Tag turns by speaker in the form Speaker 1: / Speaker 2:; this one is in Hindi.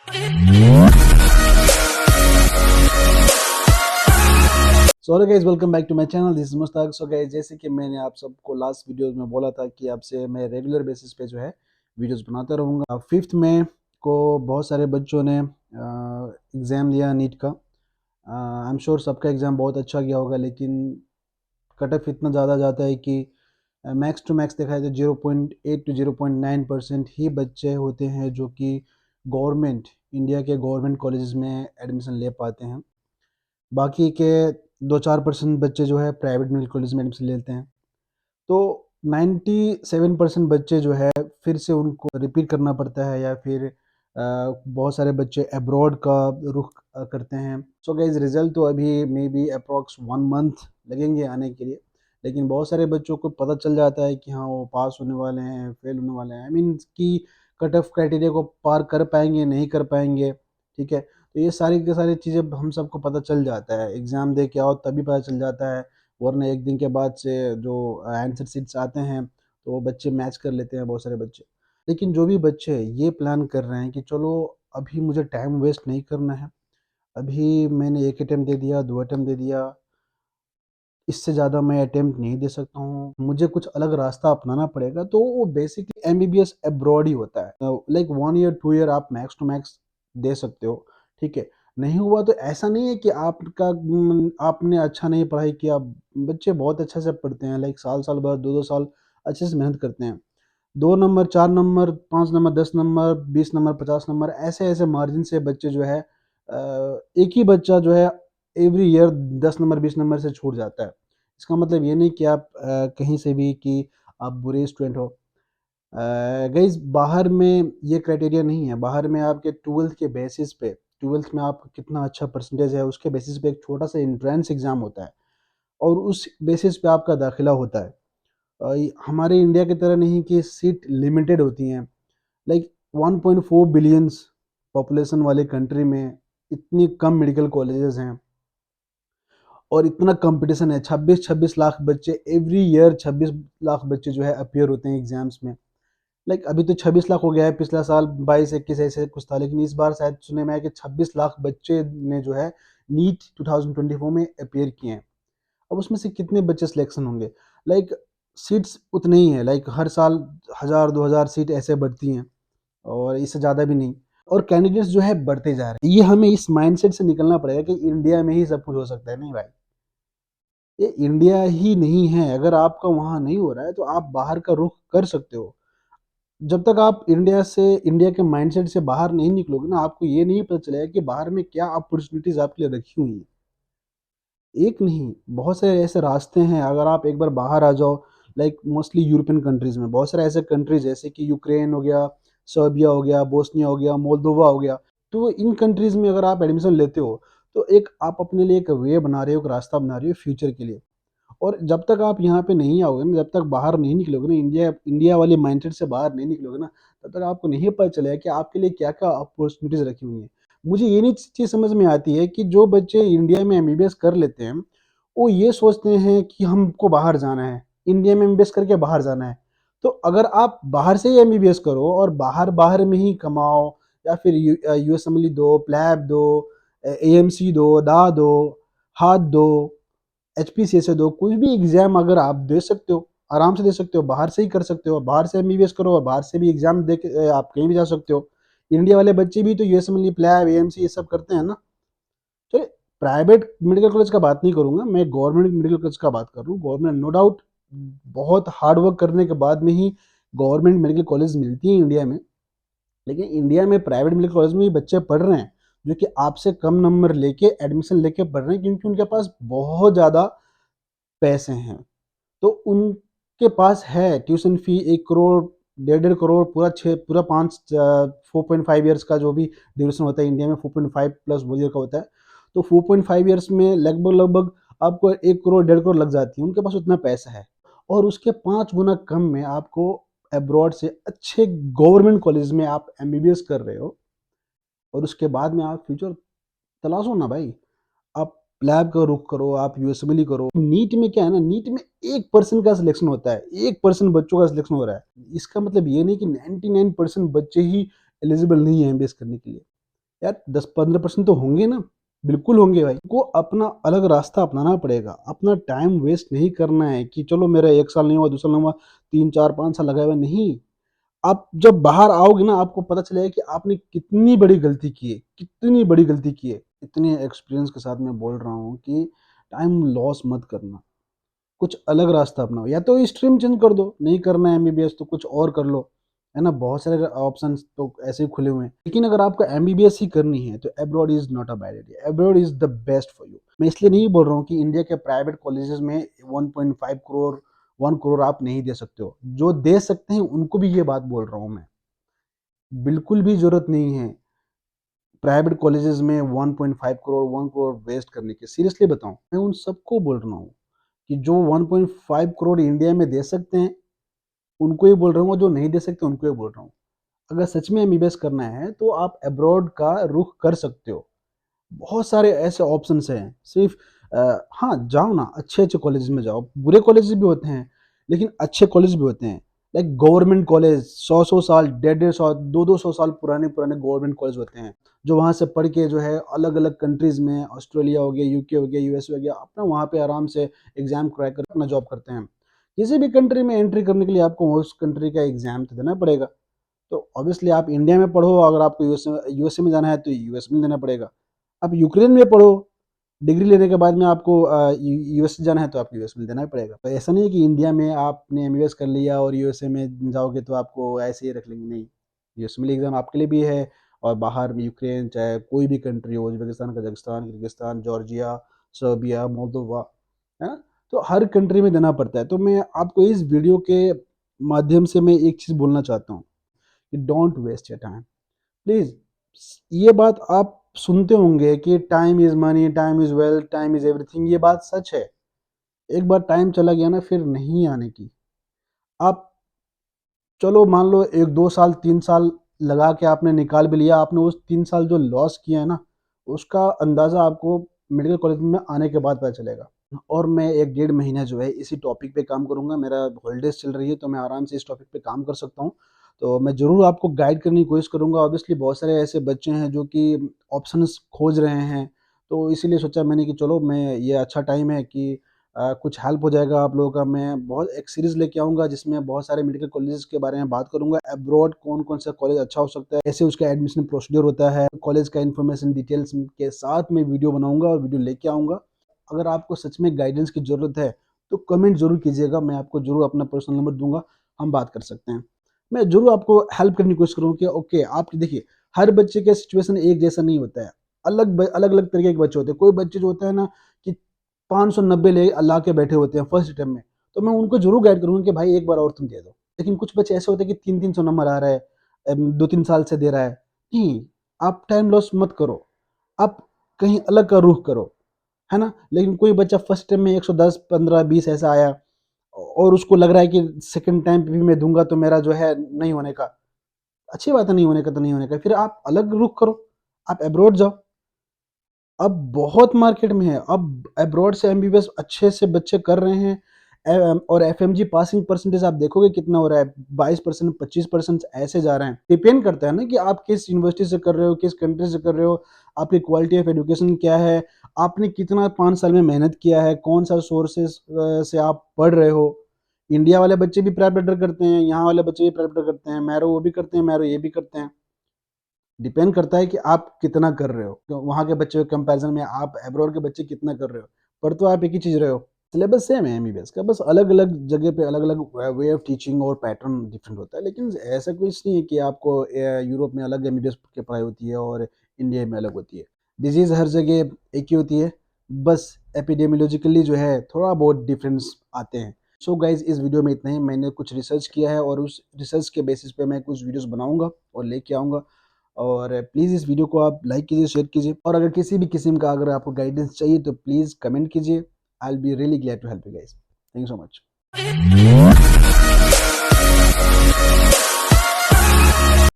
Speaker 1: So hello guys, welcome back to my channel. This is Mushtaq. So guys, जैसे कि मैंने आप सबको लास्ट वीडियोस में बोला था कि आपसे मैं रेगुलर बेसिस पे जो है वीडियोस बनाता रहूँगा। 5th मई को बहुत सारे बच्चों ने एग्ज़ाम दिया नीट का। आई एम श्योर सबका एग्ज़ाम बहुत अच्छा गया होगा, लेकिन कट ऑफ इतना ज़्यादा जाता है कि मैक्स टू मैक्स देखा जाए तो 0.8 टू 0.9% ही बच्चे होते हैं जो कि गवर्नमेंट इंडिया के गवर्नमेंट कॉलेजेस में एडमिशन ले पाते हैं। बाकी के 2-4% बच्चे जो है प्राइवेट मेडिकल कॉलेज में एडमिशन लेते हैं। तो 97% बच्चे जो है फिर से उनको रिपीट करना पड़ता है, या फिर बहुत सारे बच्चे अब्रॉड का रुख करते हैं। सो गाइस, रिजल्ट तो अभी मे बी अप्रॉक्स 1 मंथ लगेंगे आने के लिए, लेकिन बहुत सारे बच्चों को पता चल जाता है कि हाँ, वो पास होने वाले हैं, फेल होने वाले हैं। आई मीन कि कट ऑफ क्राइटेरिया को पार कर पाएंगे, नहीं कर पाएंगे। ठीक है, तो ये सारी की सारी चीज़ें हम सबको पता चल जाता है। एग्ज़ाम दे के आओ तभी पता चल जाता है, वरना एक दिन के बाद से जो आंसर शीट्स आते हैं तो वो बच्चे मैच कर लेते हैं, बहुत सारे बच्चे। लेकिन जो भी बच्चे ये प्लान कर रहे हैं कि चलो अभी मुझे टाइम वेस्ट नहीं करना है, अभी मैंने 1 अटेम्प्ट दे दिया, 2 अटेम्प्ट दे दिया, इससे ज़्यादा मैं अटेम्प्ट नहीं दे सकता हूँ, मुझे कुछ अलग रास्ता अपनाना पड़ेगा, तो वो बेसिकली एमबीबीएस अब्रॉड ही होता है। लाइक 1 ईयर 2 ईयर आप मैक्स टू मैक्स दे सकते हो। ठीक है, नहीं हुआ तो ऐसा नहीं है कि आपने अच्छा नहीं पढ़ाई किया। बच्चे बहुत अच्छे से पढ़ते हैं, लाइक साल-साल भर 2-2 साल अच्छे से मेहनत करते हैं। 2 number, 4 number, 5 number, 10 number, 20 number, 50 number, ऐसे-ऐसे मार्जिन से बच्चे जो है एक ही बच्चा जो है एवरी ईयर 10 नंबर, 20 नंबर से छूट जाता है। इसका मतलब ये नहीं कि आप कहीं से भी कि आप बुरे स्टूडेंट हो। गाइज़, बाहर में ये क्राइटेरिया नहीं है। बाहर में आपके 12th के बेसिस पे, 12th में आपका कितना अच्छा परसेंटेज है, उसके बेसिस पे एक छोटा-सा एंट्रेंस एग्ज़ाम होता है और उस बेसिस पे आपका दाखिला होता है। हमारे इंडिया की तरह नहीं कि सीट लिमिटेड होती हैं। लाइक 1.4 बिलियंस पॉपुलेशन वाले कंट्री में इतनी कम मेडिकल कॉलेजेस हैं और इतना कंपटीशन है। 26-26 लाख बच्चे एवरी ईयर, 26 लाख बच्चे जो है अपीयर होते हैं एग्जाम्स में। लाइक अभी तो 26 लाख हो गया है, पिछला साल 22-21 ऐसे कुछ था, लेकिन इस बार शायद सुने में आया कि 26 लाख बच्चे ने जो है नीट 2024 में अपीयर किए हैं। अब उसमें से कितने बच्चे सिलेक्शन होंगे? लाइक सीट्स उतने ही हैं, लाइक हर साल 1000-2000 सीट ऐसे बढ़ती हैं और इससे ज़्यादा भी नहीं। और कैंडिडेट्स जो है बढ़ते जा रहे हैं। ये हमें इस माइंडसेट से निकलना पड़ेगा कि इंडिया में ही सब कुछ हो सकता है। नहीं भाई, ये इंडिया ही नहीं है। अगर आपका वहाँ नहीं हो रहा है तो आप बाहर का रुख कर सकते हो। जब तक आप इंडिया के माइंडसेट से बाहर नहीं निकलोगे ना, आपको ये नहीं पता चलेगा कि बाहर में क्या अपॉर्चुनिटीज़ आपके लिए रखी हुई हैं। एक नहीं, बहुत सारे ऐसे रास्ते हैं। अगर आप एक बार बाहर आ जाओ, लाइक मोस्टली यूरोपियन कंट्रीज़ में बहुत सारे ऐसे कंट्रीज़ जैसे कि यूक्रेन हो गया, सर्बिया हो गया, बोस्निया हो गया, मोल्दोवा हो गया। तो इन कंट्रीज़ में अगर आप एडमिशन लेते हो, तो एक आप अपने लिए एक वे बना रहे हो, एक रास्ता बना रहे हो फ्यूचर के लिए। और जब तक आप यहाँ पे नहीं आओगे ना, जब तक बाहर नहीं निकलोगे ना, इंडिया इंडिया वाले माइंडसेट से बाहर नहीं निकलोगे ना, तब तक आपको नहीं पता चलेगा कि आपके लिए क्या-क्या अपॉर्चुनिटीज़ रखी हुई हैं। मुझे ये नहीं चीज़ समझ में आती है कि जो बच्चे इंडिया में एमबीबीएस कर लेते हैं, वो ये सोचते हैं कि हमको बाहर जाना है, इंडिया में एमबीबीएस करके बाहर जाना है। तो अगर आप बाहर से ही एमबीबीएस करो और बाहर में ही कमाओ, या फिर यूएसएमएल दो, प्लैब दो, एएमसी दो, डा दो, हाथ दो, एचपीसीए दो, कोई भी एग्जाम अगर आप दे सकते हो, आराम से दे सकते हो, बाहर से ही कर सकते हो, बाहर से एमबीबीएस करो और बाहर से भी एग्जाम दे के आप कहीं भी जा सकते हो। इंडिया वाले बच्चे भी तो यूएसएमएल, प्लैब, एएमसी ये सब करते हैं ना। चलिए, प्राइवेट मेडिकल कॉलेज का बात नहीं करूँगा, मैं गवर्नमेंट मेडिकल कॉलेज का बात कर रहा हूँ। गवर्नमेंट नो डाउट बहुत हार्ड वर्क करने के बाद में ही गवर्नमेंट मेडिकल कॉलेज मिलती है इंडिया में। लेकिन इंडिया में प्राइवेट मेडिकल कॉलेज में भी बच्चे पढ़ रहे हैं, जो कि आपसे कम नंबर लेके एडमिशन लेके पढ़ रहे हैं, क्योंकि उनके पास बहुत ज़्यादा पैसे हैं। तो उनके पास है ट्यूशन फ़ी 1 करोड़, डेढ़ डेढ़ करोड़, पूरा 4.5 इयर्स का जो भी ड्यूरेशन होता है इंडिया में, 4.5 प्लस 1 ईयर का होता है। तो 4.5 इयर्स में लगभग-लगभग आपको 1 करोड़, डेढ़ करोड़ लग जाती है। उनके पास उतना पैसा है और उसके 5 गुना कम में आपको अब्रॉड से अच्छे गवर्नमेंट कॉलेज में आप एमबीबीएस कर रहे हो और उसके बाद में आप फ्यूचर तलाशो ना भाई। आप लैब का रुख करो, आप यूएसएमएल करो। नीट में क्या है ना, नीट में 1% का सिलेक्शन होता है, 1% बच्चों का सिलेक्शन हो रहा है। इसका मतलब ये नहीं कि 99% बच्चे ही एलिजिबल नहीं है एमबीबीएस करने के लिए। यार 10-15% तो होंगे ना, बिल्कुल होंगे भाई। को अपना अलग रास्ता अपनाना पड़ेगा, अपना टाइम वेस्ट नहीं करना है कि चलो मेरा 1 साल नहीं हुआ, 2 साल नहीं हुआ, 3, 4, 5 साल लगाए हुए नहीं। आप जब बाहर आओगे ना, आपको पता चलेगा कि आपने कितनी बड़ी गलती की है, कितनी बड़ी गलती की है। इतने एक्सपीरियंस के साथ मैं बोल रहा हूँ कि टाइम लॉस मत करना, कुछ अलग रास्ता अपनाओ, या तो स्ट्रीम चेंज कर दो, नहीं करना है एमबीबीएस तो कुछ और कर लो, है ना? बहुत सारे ऑप्शंस तो ऐसे ही खुले हुए हैं। लेकिन अगर आपको एमबीबीएस ही करनी है तो abroad is not a bad idea, abroad is the best for you. मैं इसलिए नहीं बोल रहा हूँ कि इंडिया के प्राइवेट कॉलेजेस में 1.5 करोड़ 1 करोड़ आप नहीं दे सकते हो, जो दे सकते हैं उनको भी ये बात बोल रहा हूँ मैं। बिल्कुल भी जरूरत नहीं है प्राइवेट कॉलेजेस में 1.5 करोड़ 1 करोड़ वेस्ट करने की। सीरियसली बताऊं, मैं उन सबको बोल रहा हूँ कि जो 1.5 करोड़ इंडिया में दे सकते हैं उनको ही बोल रहा हूँ, जो नहीं दे सकते उनको ही बोल रहा हूँ। अगर सच में एमबीबीएस करना है तो आप अब्रॉड का रुख कर सकते हो। बहुत सारे ऐसे ऑप्शंस हैं। सिर्फ हाँ, जाओ ना, अच्छे-अच्छे कॉलेजेस में जाओ। बुरे कॉलेजेस भी होते हैं, लेकिन अच्छे कॉलेज भी होते हैं। लाइक गवर्नमेंट कॉलेज 100-100 साल, डेढ़-डेढ़ सौ, 200-200 साल पुराने-पुराने गवर्नमेंट कॉलेज होते हैं, जो वहाँ से पढ़ के जो है अलग-अलग कंट्रीज़ में, ऑस्ट्रेलिया हो गया, यूके हो गया, यूएस हो गया, अपना वहाँ पे आराम से एग्ज़ाम क्रैक कर अपना जॉब करते हैं। किसी भी कंट्री में एंट्री करने के लिए आपको उस कंट्री का एग्ज़ाम तो देना पड़ेगा। तो ऑब्वियसली आप इंडिया में पढ़ो, अगर आपको यूएसए में जाना है तो यूएस में देना पड़ेगा। आप यूक्रेन में पढ़ो, डिग्री लेने के बाद में आपको यूएस जाना है तो आपको यूएस में देना ही पड़ेगा। तो ऐसा नहीं है कि इंडिया में आपने एमबीबीएस कर लिया और यूएसए में जाओगे तो आपको ऐसे ही रख लेंगे, नहीं। यूएस में एग्ज़ाम आपके लिए भी है, और बाहर में यूक्रेन, चाहे कोई भी कंट्री हो, Uzbekistan, Kazakhstan, Kyrgyzstan, Georgia, Serbia, Moldova, है ना? तो हर कंट्री में देना पड़ता है। तो मैं आपको इस वीडियो के माध्यम से मैं एक चीज़ बोलना चाहता हूँ कि don't waste your time. Please, ये बात आप सुनते होंगे कि time is money, time is wealth, time is everything, ये बात सच है। एक बार टाइम चला गया ना, फिर नहीं आने की। आप चलो मान लो 1, 2 साल, 3 साल लगा के आपने निकाल भी लिया, आपने उस 3 साल जो लॉस किया है ना, उसका अंदाज़ा आपको मेडिकल कॉलेज में आने के बाद पता चलेगा। और मैं 1 डेढ़ महीना जो है इसी टॉपिक पे काम करूँगा। मेरा हॉलिडेज़ चल रही है तो मैं आराम से इस टॉपिक पे काम कर सकता हूँ। तो मैं ज़रूर आपको गाइड करने की कोशिश करूँगा। ऑब्वियसली बहुत सारे ऐसे बच्चे हैं जो कि ऑप्शंस खोज रहे हैं, तो इसीलिए सोचा मैंने कि चलो मैं ये अच्छा टाइम है कि कुछ हेल्प हो जाएगा आप लोगों का। मैं बहुत एक सीरीज़ लेके आऊँगा जिसमें बहुत सारे मेडिकल कॉलेजेस के बारे में बात करूँगा। अब्रॉड कौन-कौन सा कॉलेज अच्छा हो सकता है, कैसे उसका एडमिशन प्रोसीजर होता है, कॉलेज का इन्फॉर्मेशन डिटेल्स के साथ मैं वीडियो बनाऊँगा और वीडियो लेके आऊँगा। अगर आपको सच में गाइडेंस की ज़रूरत है, तो कमेंट ज़रूर कीजिएगा, मैं आपको ज़रूर अपना पर्सनल नंबर दूँगा, हम बात कर सकते हैं। मैं ज़रूर आपको हेल्प करने की कोशिश करूँगा कि ओके, आप देखिए, हर बच्चे का सिचुएशन एक जैसा नहीं होता है, अलग-अलग तरीके के बच्चे होते हैं। कोई बच्चे जो होते हैं ना कि 590 ले ला के बैठे होते हैं फर्स्ट अटेम्प्ट में, तो मैं उनको ज़रूर गाइड करूँगा कि भाई एक बार और तुम दे दो। लेकिन कुछ बच्चे ऐसे होते हैं कि 3-300 नंबर आ रहा है, 2-3 साल से दे रहा है। नहीं, आप टाइम लॉस मत करो, आप कहीं अलग का रुख करो। है ना? लेकिन कोई बच्चा फर्स्ट टाइम में 110, 15, 20 ऐसा आया और उसको लग रहा है कि सेकंड टाइम पे भी मैं दूँगा तो मेरा जो है नहीं होने का। अच्छी बात है, नहीं होने का तो नहीं होने का, फिर आप अलग रुख करो, आप अब्रॉड जाओ। अब बहुत मार्केट में है, अब अब्रॉड से एमबीबीएस अच्छे से बच्चे कर रहे हैं। और एफएमजी पासिंग परसेंटेज आप देखोगे कितना हो रहा है, 22%, 25% ऐसे जा रहे हैं। डिपेंड करता है ना कि आप किस यूनिवर्सिटी से कर रहे हो, किस कंट्री से कर रहे हो, आपकी क्वालिटी ऑफ एजुकेशन क्या है, आपने कितना 5 साल में मेहनत किया है, कौन-सा सोर्सेज़ से आप पढ़ रहे हो। इंडिया वाले बच्चे भी प्रेप बेटर करते हैं, यहाँ वाले बच्चे भी प्रेप बेटर करते हैं, मैरो वो भी करते हैं, मैरो ये भी करते हैं। डिपेंड करता है कि आप कितना कर रहे हो। तो वहाँ के बच्चे के कंपैरिज़न में आप अब्रॉड के बच्चे कितना कर रहे हो। पढ़ तो आप एक ही चीज़ रहे हो। सिलेबस सेम है एमबीबीएस का, बस अलग-अलग जगह पे अलग-अलग वे ऑफ टीचिंग और पैटर्न डिफरेंट होता है। लेकिन ऐसा कुछ नहीं है कि आपको यूरोप में अलग एमबीबीएस की पढ़ाई होती है और इंडिया में अलग होती है। डिज़ीज़ हर जगह एक ही होती है, बस एपिडेमियोलॉजिकली जो है थोड़ा बहुत डिफरेंस आते हैं। सो गाइज़, इस वीडियो में इतना ही। मैंने कुछ रिसर्च किया है और उस रिसर्च के बेसिस पे मैं कुछ वीडियोज़ बनाऊँगा और लेके आऊँगा। और प्लीज़ इस वीडियो को आप लाइक कीजिए, शेयर कीजिए, और अगर किसी भी किस्म का अगर आपको गाइडेंस चाहिए तो प्लीज़ कमेंट कीजिए। I will be really glad to help you guys. Thank you so much.